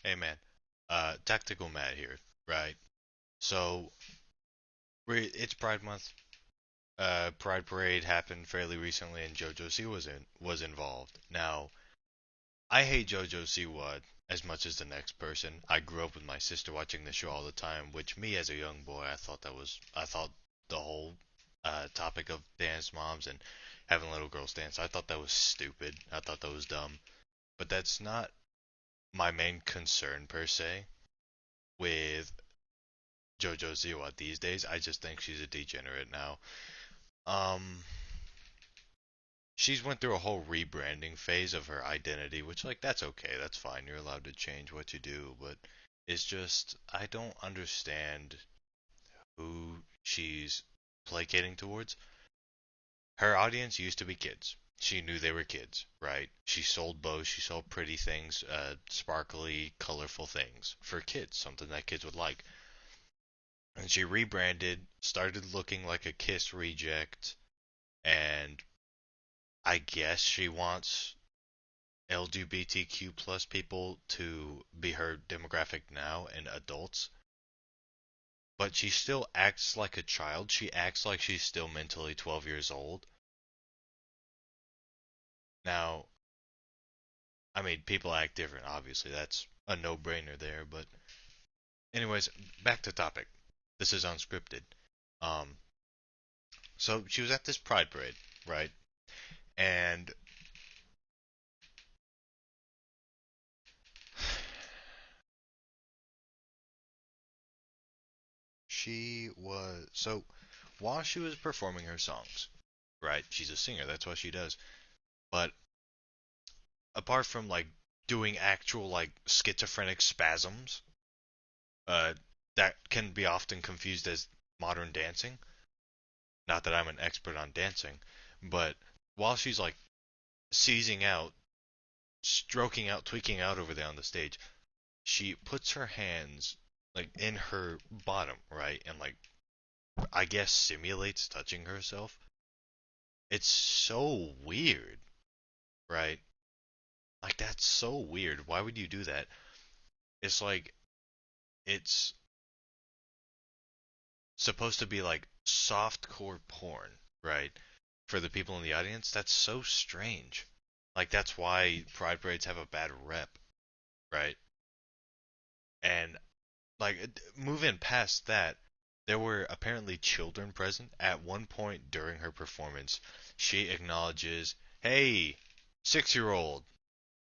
Hey man, Tactical Matt here, right? So it's Pride Month. Pride Parade happened fairly recently, and Jojo Siwa was involved. Now, I hate Jojo Siwa as much as the next person. I grew up with my sister watching the show all the time, which me as a young boy, I thought the whole topic of dance moms and having little girls dance, I thought that was stupid. I thought that was dumb. But that's not my main concern per se with Jojo Siwa these days. I just think she's a degenerate now. Um, she's went through a whole rebranding phase of her identity, which like that's okay, that's fine. You're allowed to change what you do, but it's just I don't understand who she's placating towards. Her audience used to be kids. She knew they were kids, right? She sold bows, she sold pretty things, sparkly, colorful things for kids, something that kids would like. And she rebranded, started looking like a Kiss reject, and I guess she wants LGBTQ plus people to be her demographic now and adults, but she still acts like a child. She acts like she's still mentally 12 years old. Now, I mean, people act different, obviously. That's a no-brainer there, but anyways, back to topic. This is unscripted. Um, so she was at this pride parade, right? And she was so while she was performing her songs, right? She's a singer, that's what she does. But apart from like doing actual like schizophrenic spasms, uh, that can be often confused as modern dancing. Not that I'm an expert on dancing, but while she's like seizing out, stroking out, tweaking out over there on the stage, she puts her hands like in her bottom, right, and like I guess simulates touching herself. It's so weird, right? Like that's so weird. Why would you do that? It's like it's supposed to be like softcore porn, right? For the people in the audience, that's so strange. Like that's why pride parades have a bad rep, right? And like moving past that, there were apparently children present. At one point during her performance, she acknowledges, "Hey, 6-year old,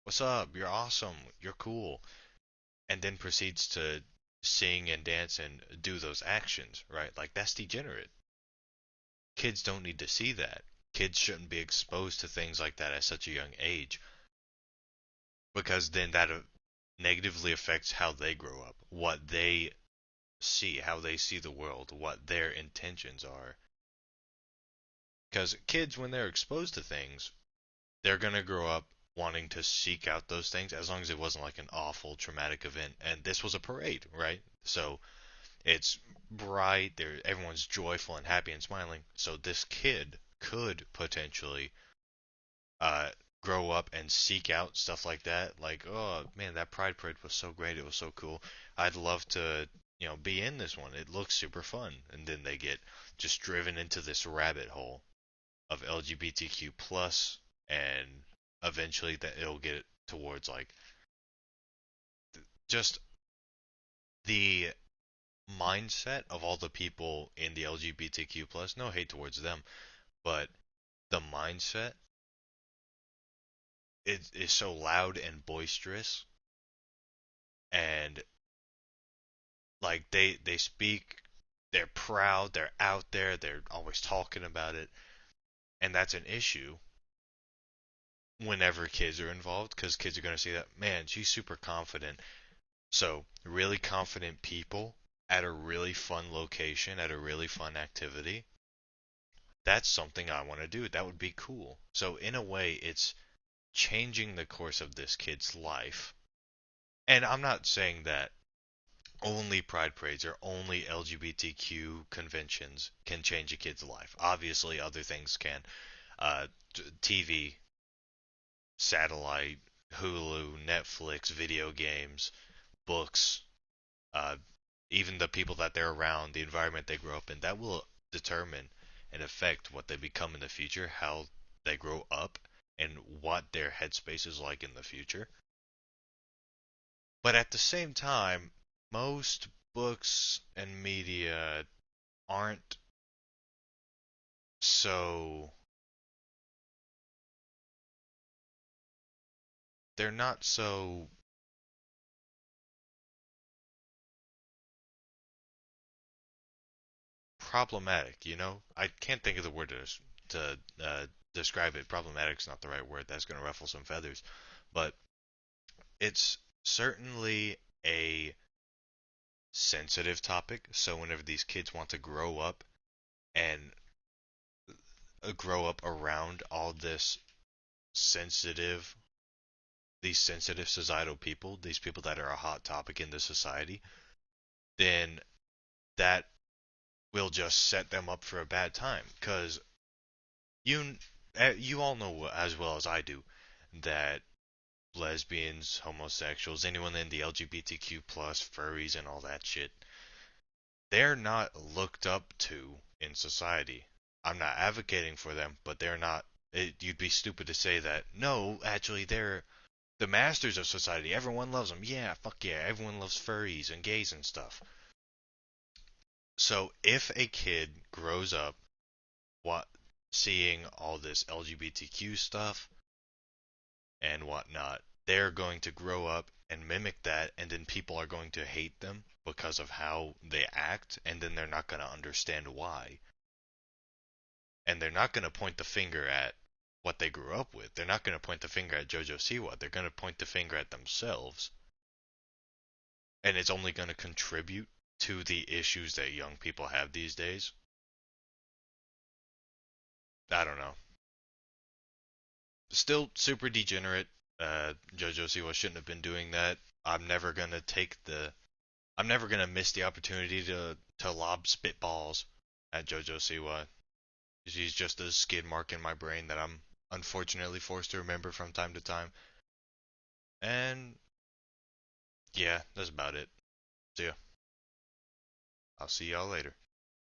what's up? You're awesome. You're cool." And then proceeds to sing and dance and do those actions, right? Like that's degenerate. Kids don't need to see that. Kids shouldn't be exposed to things like that at such a young age because then that negatively affects how they grow up, what they see, how they see the world, what their intentions are. Because kids, when they're exposed to things, they're going to grow up wanting to seek out those things as long as it wasn't like an awful traumatic event. And this was a parade, right? So it's bright, there everyone's joyful and happy and smiling. So this kid could potentially uh, grow up and seek out stuff like that. Like, oh man, that Pride Parade was so great. It was so cool. I'd love to, be in this one. It looks super fun. And then they get just driven into this rabbit hole of LGBTQ plus, and eventually that it'll get towards like just the mindset of all the people in the LGBTQ plus. No hate towards them, but the mindset is so loud and boisterous and like they speak, they're proud, they're out there, they're always talking about it, and that's an issue whenever kids are involved because kids are going to see that, man, she's super confident. So really confident people at a really fun location, at a really fun activity, that's something I want to do. That would be cool. So in a way it's changing the course of this kid's life. And I'm not saying that only pride parades or only LGBTQ conventions can change a kid's life. Obviously, other things can. TV, satellite, Hulu, Netflix, video games, books, uh, even the people that they're around, the environment they grow up in, that will determine and affect what they become in the future, how they grow up, and what their headspace is like in the future. But at the same time, most books and media aren't so they're not so problematic, you know? I can't think of the word to describe it. Problematic's not the right word. That's going to ruffle some feathers. But it's certainly a sensitive topic. So whenever these kids want to grow up and grow up around all sensitive, these sensitive societal people, these people that are a hot topic in the society, then that will just set them up for a bad time. Because you, you all know as well as I do that lesbians, homosexuals, anyone in the LGBTQ plus, furries, and all that shit, they're not looked up to in society. I'm not advocating for them, but they're not. You'd be stupid to say that. No, actually, they're the masters of society. Everyone loves them. Yeah, fuck yeah. Everyone loves furries and gays and stuff. So if a kid grows up what seeing all this LGBTQ stuff and whatnot, they're going to grow up and mimic that, and then people are going to hate them because of how they act, and then they're not going to understand why. And they're not going to point the finger at what they grew up with. They're not going to point the finger at Jojo Siwa. They're going to point the finger at themselves. And it's only going to contribute to the issues that young people have these days. I don't know. Still super degenerate. Jojo Siwa shouldn't have been doing that. I'm never gonna take the I'm never gonna miss the opportunity to lob spitballs at Jojo Siwa. She's just a skid mark in my brain that I'm unfortunately forced to remember from time to time. And yeah, that's about it. See ya. I'll see y'all later.